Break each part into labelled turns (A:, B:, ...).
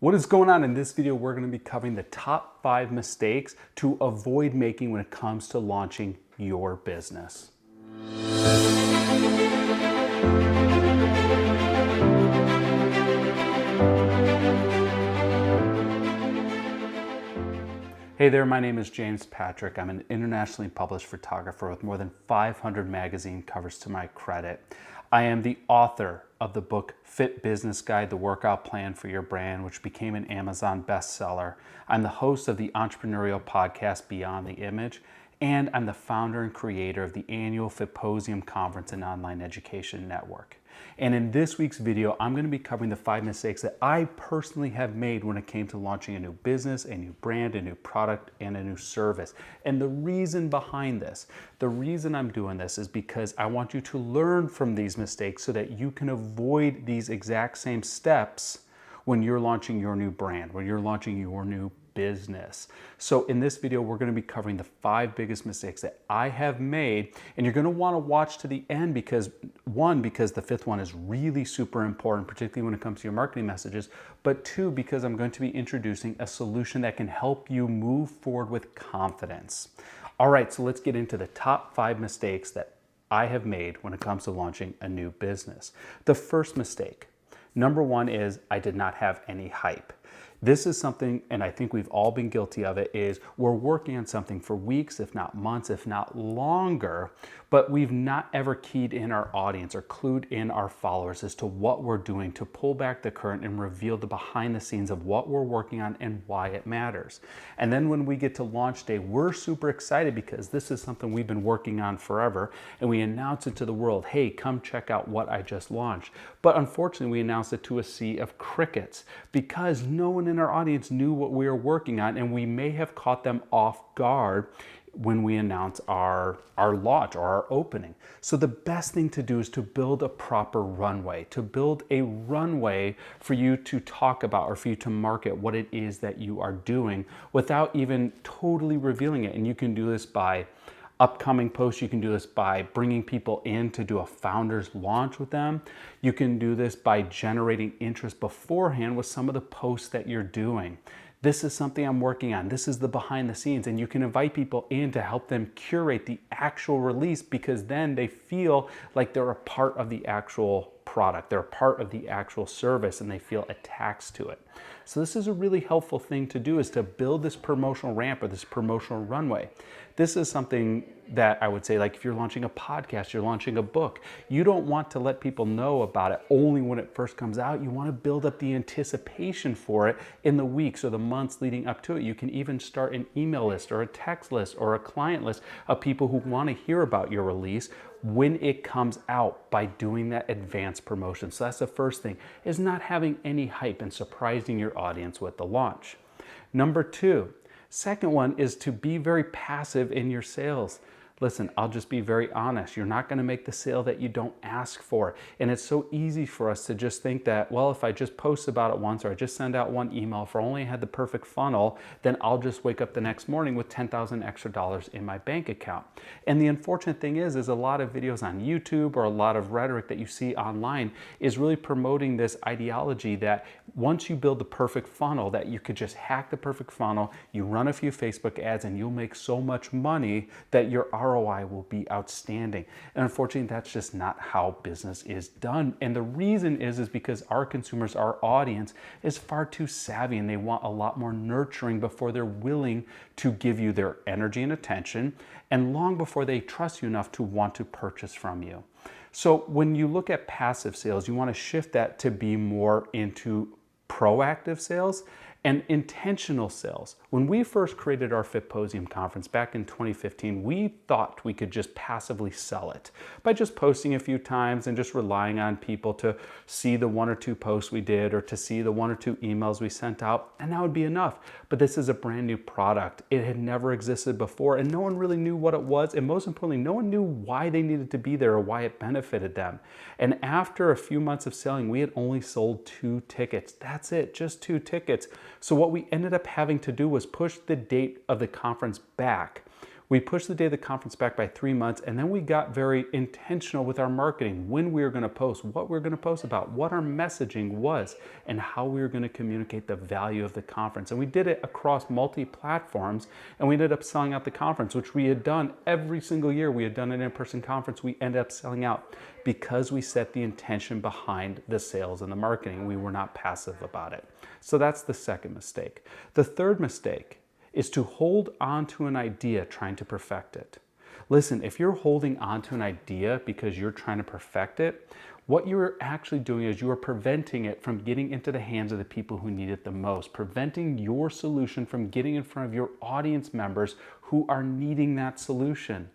A: What is going on? In this video, we're going to be covering the top 5 mistakes to avoid making when it comes to launching your business. Hey there, my name is James Patrick. I'm an internationally published photographer with more than 500 magazine covers to my credit. I am the author of the book Fit Business Guide, the workout plan for your brand, which became an Amazon bestseller. I'm the host of the entrepreneurial podcast Beyond the Image, and I'm the founder and creator of the annual Fitposium Conference and Online Education Network. And in this week's video, I'm going to be covering the 5 mistakes that I personally have made when it came to launching a new business, a new brand, a new product, and a new service. And the reason behind this, the reason I'm doing this is because I want you to learn from these mistakes so that you can avoid these exact same steps when you're launching your new brand, when you're launching your new business. So in this video, we're going to be covering the 5 biggest mistakes that I have made, and you're going to want to watch to the end because the 5th one is really super important, particularly when it comes to your marketing messages, but 2, because I'm going to be introducing a solution that can help you move forward with confidence. All right, so let's get into the top 5 mistakes that I have made when it comes to launching a new business. The first mistake, number 1, is I did not have any hype. This is something, and I think we've all been guilty of it, is we're working on something for weeks, if not months, if not longer, but we've not ever keyed in our audience or clued in our followers as to what we're doing to pull back the curtain and reveal the behind the scenes of what we're working on and why it matters. And then when we get to launch day, we're super excited because this is something we've been working on forever, and we announce it to the world, hey, come check out what I just launched. But unfortunately, we announced it to a sea of crickets because no one in our audience knew what we were working on, and we may have caught them off guard when we announce our launch or our opening. So the best thing to do is to build a proper runway, to build a runway for you to talk about or for you to market what it is that you are doing without even totally revealing it. And you can do this by upcoming posts. You can do this by bringing people in to do a founder's launch with them. You can do this by generating interest beforehand with some of the posts that you're doing. This is something I'm working on. This is the behind the scenes, and you can invite people in to help them curate the actual release because then they feel like they're a part of the actual product. They're a part of the actual service and they feel attached to it. So this is a really helpful thing to do, is to build this promotional ramp or this promotional runway. This is something that I would say, like if you're launching a podcast, you're launching a book, you don't want to let people know about it only when it first comes out. You want to build up the anticipation for it in the weeks or the months leading up to it. You can even start an email list or a text list or a client list of people who want to hear about your release when it comes out by doing that advanced promotion. So that's the first thing, is not having any hype and surprising your audience with the launch. Number 2, second one is to be very passive in your sales. Listen, I'll just be very honest. You're not going to make the sale that you don't ask for. And it's so easy for us to just think that, well, if I just post about it once or I just send out one email, if I only had the perfect funnel, then I'll just wake up the next morning with $10,000 extra in my bank account. And the unfortunate thing is a lot of videos on YouTube or a lot of rhetoric that you see online is really promoting this ideology that once you build the perfect funnel, that you could just hack the perfect funnel, you run a few Facebook ads, and you'll make so much money that your ROI will be outstanding. And unfortunately, that's just not how business is done. And the reason is because our consumers, our audience, is far too savvy, and they want a lot more nurturing before they're willing to give you their energy and attention, and long before they trust you enough to want to purchase from you. So when you look at passive sales, you want to shift that to be more into proactive sales and intentional sales. When we first created our Fitposium conference back in 2015, we thought we could just passively sell it by just posting a few times and just relying on people to see the 1 or 2 posts we did or to see the 1 or 2 emails we sent out, and that would be enough. But this is a brand new product. It had never existed before, and no one really knew what it was, and most importantly, no one knew why they needed to be there or why it benefited them. And after a few months of selling, we had only sold 2 tickets. That's it, just 2 tickets. So what we ended up having to do was push the date of the conference back. We pushed the day of the conference back by 3 months, and then we got very intentional with our marketing, when we were going to post, what we were going to post about, what our messaging was, and how we were going to communicate the value of the conference. And we did it across multi-platforms, and we ended up selling out the conference, which we had done every single year. We had done an in-person conference. We ended up selling out because we set the intention behind the sales and the marketing. We were not passive about it. So that's the second mistake. The third mistake is to hold on to an idea trying to perfect it. Listen, if you're holding on to an idea because you're trying to perfect it, what you're actually doing is you are preventing it from getting into the hands of the people who need it the most, preventing your solution from getting in front of your audience members who are needing that solution.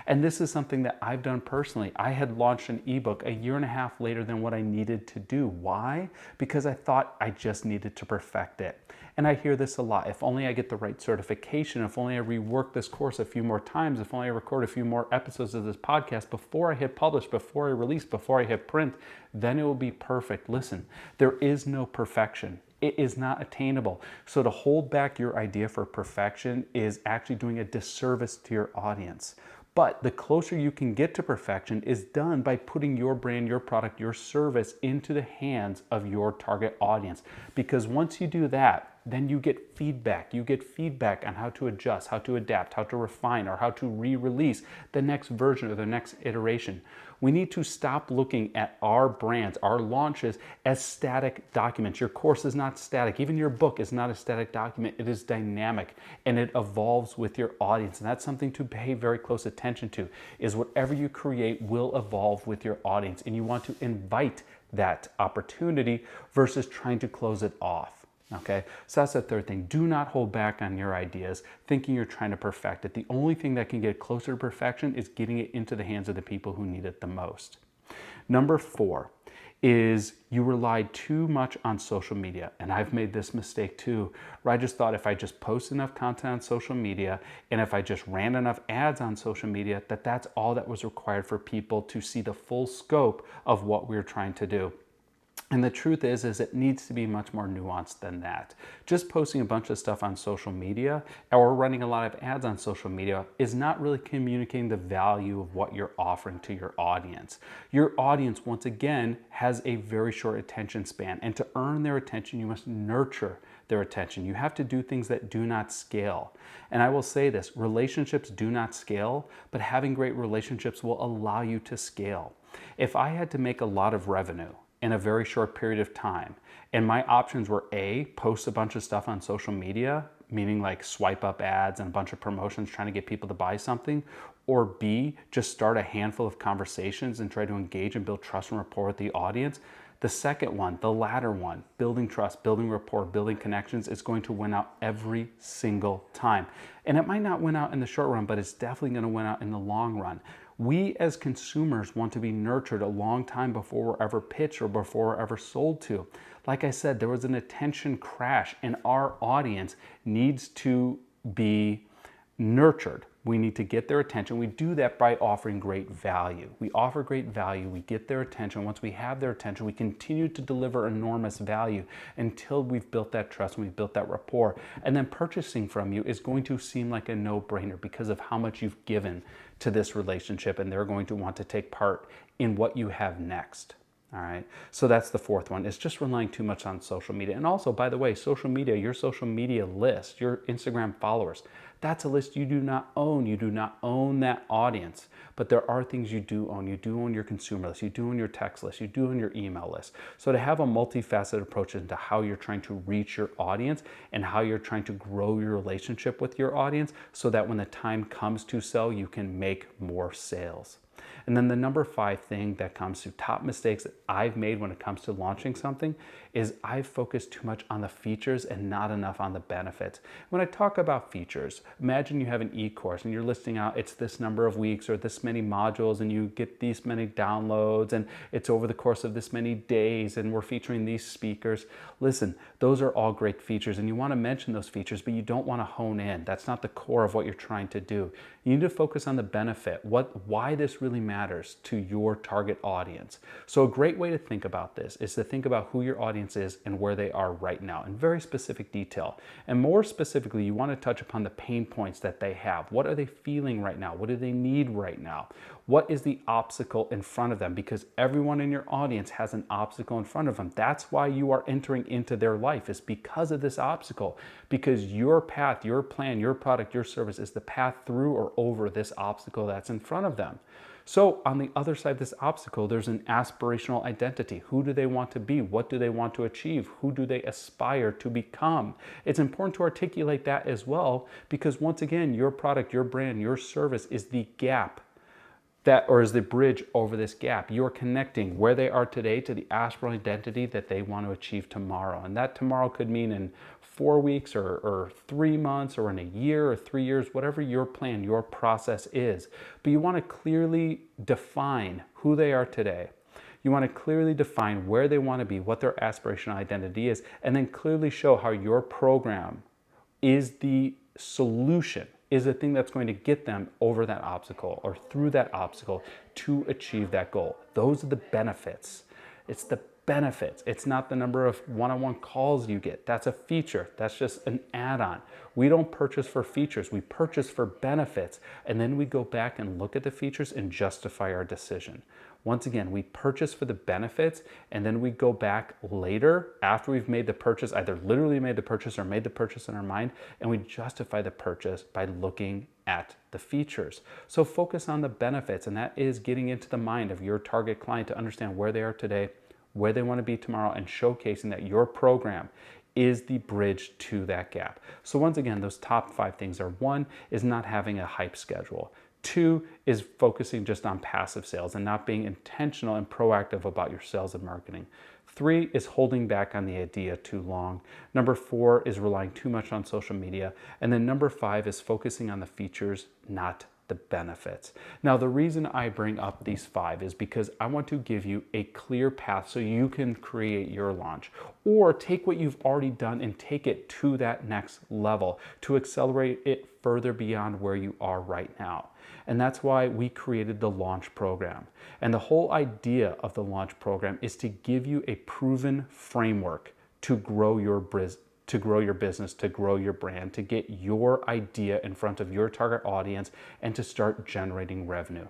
A: And this is something that I've done personally. I had launched an ebook a year and a half later than what I needed to do. Why? Because I thought I just needed to perfect it. And I hear this a lot. If only I get the right certification, if only I rework this course a few more times, if only I record a few more episodes of this podcast before I hit publish, before I release, before I hit print, then it will be perfect. Listen, there is no perfection. It is not attainable. So to hold back your idea for perfection is actually doing a disservice to your audience. But the closer you can get to perfection is done by putting your brand, your product, your service into the hands of your target audience. Because once you do that, then you get feedback. You get feedback on how to adjust, how to adapt, how to refine, or how to re-release the next version or the next iteration. We need to stop looking at our brands, our launches, as static documents. Your course is not static. Even your book is not a static document. It is dynamic and it evolves with your audience. And that's something to pay very close attention to, is whatever you create will evolve with your audience. And you want to invite that opportunity versus trying to close it off. Okay, so that's the third thing. Do not hold back on your ideas thinking you're trying to perfect it. The only thing that can get closer to perfection is getting it into the hands of the people who need it the most. Number 4 is you relied too much on social media. And I've made this mistake too, where I just thought if I just post enough content on social media and if I just ran enough ads on social media, that's all that was required for people to see the full scope of what we were trying to do. And the truth is it needs to be much more nuanced than that. Just posting a bunch of stuff on social media or running a lot of ads on social media is not really communicating the value of what you're offering to your audience. Your audience, once again, has a very short attention span. And to earn their attention, you must nurture their attention. You have to do things that do not scale. And I will say this, relationships do not scale, but having great relationships will allow you to scale. If I had to make a lot of revenue in a very short period of time, and my options were A, post a bunch of stuff on social media, meaning like swipe up ads and a bunch of promotions trying to get people to buy something, or B, just start a handful of conversations and try to engage and build trust and rapport with the audience. The second one, the latter one, building trust, building rapport, building connections, is going to win out every single time. And it might not win out in the short run, but it's definitely going to win out in the long run. We as consumers want to be nurtured a long time before we're ever pitched or before we're ever sold to. Like I said, there was an attention crash and our audience needs to be nurtured. We need to get their attention. We do that by offering great value. We offer great value, we get their attention. Once we have their attention, we continue to deliver enormous value until we've built that trust and we've built that rapport. And then purchasing from you is going to seem like a no-brainer because of how much you've given to this relationship, and they're going to want to take part in what you have next. All right, so that's the fourth one. It's just relying too much on social media. And also, by the way, social media, your social media list, your Instagram followers, that's a list you do not own. You do not own that audience, but there are things you do own. You do own your consumer list. You do own your text list. You do own your email list. So to have a multifaceted approach into how you're trying to reach your audience and how you're trying to grow your relationship with your audience so that when the time comes to sell, you can make more sales. And then the number 5 thing that comes to top mistakes that I've made when it comes to launching something is I've focused too much on the features and not enough on the benefits. When I talk about features, imagine you have an e-course and you're listing out it's this number of weeks or this many modules and you get these many downloads and it's over the course of this many days and we're featuring these speakers. Listen, those are all great features and you want to mention those features, but you don't want to hone in. That's not the core of what you're trying to do. You need to focus on the benefit, why this really matters to your target audience. So a great way to think about this is to think about who your audience audience is and where they are right now in very specific detail. And more specifically, you want to touch upon the pain points that they have. What are they feeling right now? What do they need right now? What is the obstacle in front of them? Because everyone in your audience has an obstacle in front of them. That's why you are entering into their life, is because of this obstacle. Because your path, your plan, your product, your service is the path through or over this obstacle that's in front of them. So on the other side of this obstacle, there's an aspirational identity. Who do they want to be? What do they want to achieve? Who do they aspire to become? It's important to articulate that as well, because once again, your product, your brand, your service is the gap or is the bridge over this gap. You're connecting where they are today to the aspirational identity that they want to achieve tomorrow. And that tomorrow could mean in 4 weeks or 3 months or in a year or 3 years, whatever your plan, your process is. But you want to clearly define who they are today. You want to clearly define where they want to be, what their aspirational identity is, and then clearly show how your program is the solution, is the thing that's going to get them over that obstacle or through that obstacle to achieve that goal. Those are the benefits. It's the benefits. It's not the number of one-on-one calls you get. That's a feature. That's just an add-on. We don't purchase for features. We purchase for benefits. And then we go back and look at the features and justify our decision. Once again, we purchase for the benefits, and then we go back later after we've made the purchase, either literally made the purchase or made the purchase in our mind, and we justify the purchase by looking at the features. So focus on the benefits, and that is getting into the mind of your target client to understand where they are today, where they want to be tomorrow, and showcasing that your program is the bridge to that gap. So once again, those top 5 things are: 1 is not having a hype schedule. 2 is focusing just on passive sales and not being intentional and proactive about your sales and marketing. 3 is holding back on the idea too long. Number 4 is relying too much on social media. And then number 5 is focusing on the features, not the benefits. Now, the reason I bring up these 5 is because I want to give you a clear path so you can create your launch, or take what you've already done and take it to that next level to accelerate it further beyond where you are right now. And that's why we created the launch program. And the whole idea of the launch program is to give you a proven framework to grow your business, to grow your brand, to get your idea in front of your target audience, and to start generating revenue.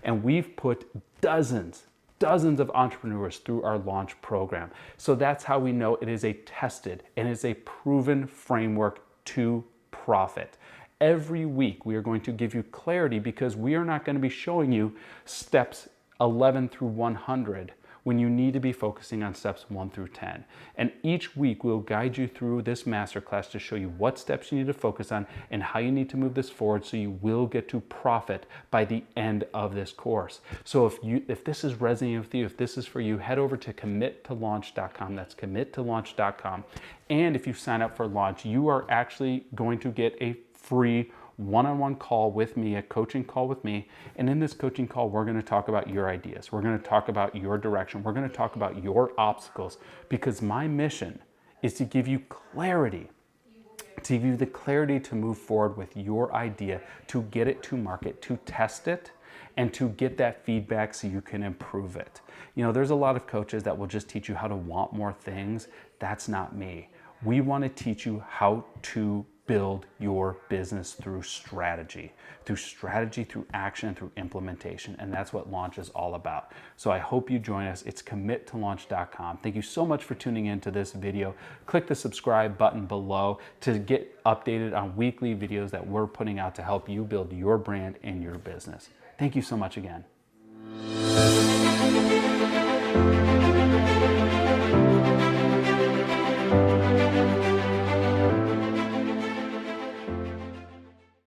A: And we've put dozens of entrepreneurs through our launch program. So that's how we know it is a tested and is a proven framework to profit. Every week we are going to give you clarity, because we are not going to be showing you steps 11 through 100 when you need to be focusing on steps 1 through 10. And each week we'll guide you through this masterclass to show you what steps you need to focus on and how you need to move this forward so you will get to profit by the end of this course. So if this is resonating with you, if this is for you, head over to committolaunch.com. That's committolaunch.com. And if you sign up for launch, you are actually going to get a free one-on-one call with me, a coaching call with me. And in this coaching call, we're going to talk about your ideas. We're going to talk about your direction. We're going to talk about your obstacles, because my mission is to give you clarity, to give you the clarity to move forward with your idea, to get it to market, to test it, and to get that feedback so you can improve it. You know, there's a lot of coaches that will just teach you how to want more things. That's not me. We want to teach you how to build your business through strategy, through action, through implementation. And that's what launch is all about. So I hope you join us. It's committolaunch.com. Thank you so much for tuning into this video. Click the subscribe button below to get updated on weekly videos that we're putting out to help you build your brand and your business. Thank you so much again.